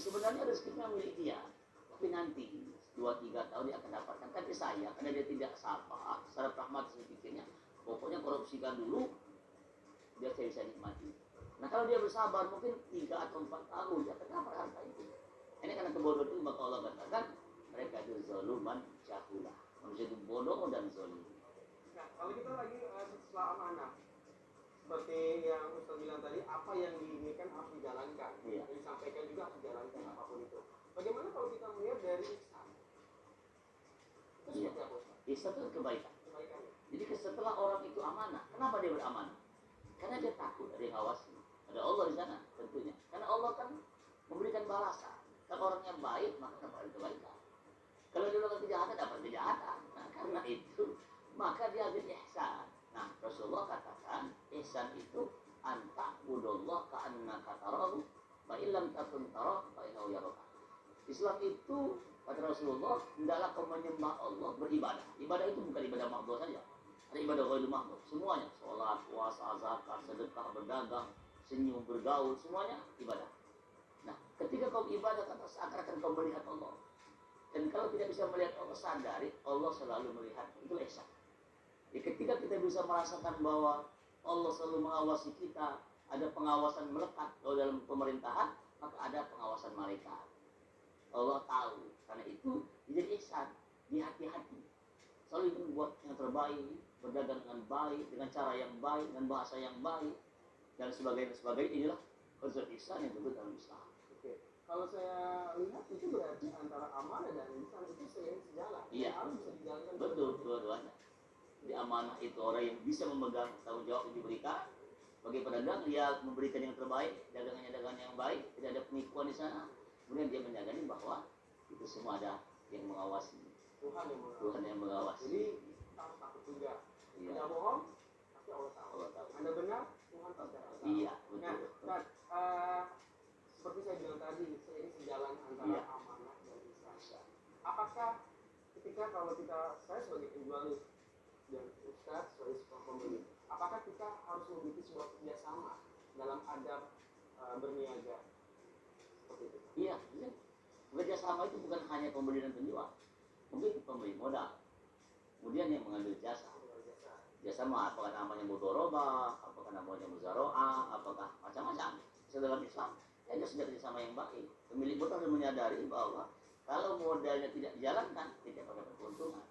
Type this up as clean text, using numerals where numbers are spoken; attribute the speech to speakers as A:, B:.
A: sebenarnya rezekinya milik dia, tapi nanti 2-3 tahun dia akan dapatkan. Tapi saya, karena dia tidak sabar, secara pragmatis pikirnya, pokoknya korupsikan dulu, biar saya bisa nikmati. Nah kalau dia bersabar mungkin 3 atau 4 tahun dia akan dapat harta itu. Ini karena kebodohan itu maka Allah katakan mereka itu zaluman jahulah. Manusia itu bodoh dan zalim.
B: Nah, kalau kita lagi setelah amanah, seperti yang Ustaz bilang tadi, apa yang diinginkan harus dijalankan, yang disampaikan juga harus dijalankan, apapun itu. Bagaimana kalau kita melihat dari ihsan? Itu seperti apa, Ustaz?
A: Ihsan itu kebaikan. Jadi setelah orang itu amanah, kenapa dia beramanah? Karena dia takut, ada yang ngawasi. Ada Allah di sana tentunya. Karena Allah kan memberikan balasan. Kalau orang yang baik, maka dapat kebaikan. Kalau dia melakukan kejahatan, dapat kejahatan. Nah, karena itu, maka dia ihsan. Nah, Rasulullah katakan, ihsan itu anta budullah ka'annaka tarahu, fa illam takun tarah, fa innahu yaraka. Islam itu, kata Rasulullah, hendaklah kau menyembah Allah, beribadah. Ibadah itu bukan ibadah makhluk saja. Ada ibadah ghairul makhluk, semuanya. Sholat, puasa, zakat, sedekah, berdagang, senyum, bergaul, semuanya ibadah. Nah, ketika kau ibadah, kata seakan-akan kau melihat Allah. Dan kalau tidak bisa melihat Allah, sadari Allah selalu melihat. Itu ihsan. Ketika kita bisa merasakan bahwa Allah selalu mengawasi kita, ada pengawasan melekat kalau dalam pemerintahan, maka ada pengawasan malaikat. Allah tahu, karena itu menjadi ihsan, di hati-hati. Selalu membuat yang terbaik, berdagang dengan baik, dengan cara yang baik, dengan bahasa yang baik, dan sebagainya. Inilah konsep ihsan yang disebut dalam Islam.
B: Oke. Kalau saya lihat itu berarti antara amanah dan ihsan itu seiring sejalan.
A: Iya.
B: Harus bisa dijalankan.
A: Betul, dua-duanya. Di amanah itu orang yang bisa memegang tanggung jawab yang diberikan. Bagi pedagang, dia memberikan yang terbaik, dagangannya dagangan yang baik, tidak ada penipuan di sana. Kemudian dia menyadari bahwa itu semua ada yang mengawasi. Tuhan yang mengawasi.
B: Jadi harus takut juga.
A: Iya.
B: Tidak bohong, tapi Allah tahu. Anda benar, Tuhan pasti tahu.
A: Iya, betul.
B: Nah, seperti saya bilang tadi, seiring sejalan antara amanah dan ihsan. Apakah ketika kalau saya sebagai penjual dan Ustaz sebagai seorang pembeli, apakah kita harus memiliki sebuah kerjasama dalam adab berniaga seperti itu?
A: Iya. Kerjasama itu bukan hanya pembeli dan penjual, mungkin pembeli modal, kemudian yang mengambil jasa. Jasa apakah namanya mudharabah, apakah namanya muzaroah, apakah macam-macam. Dalam Islam, itu sudah kerjasama yang baik. Pemilik modal harus menyadari bahwa kalau modalnya tidak dijalankan, tidak akan dapat keuntungan.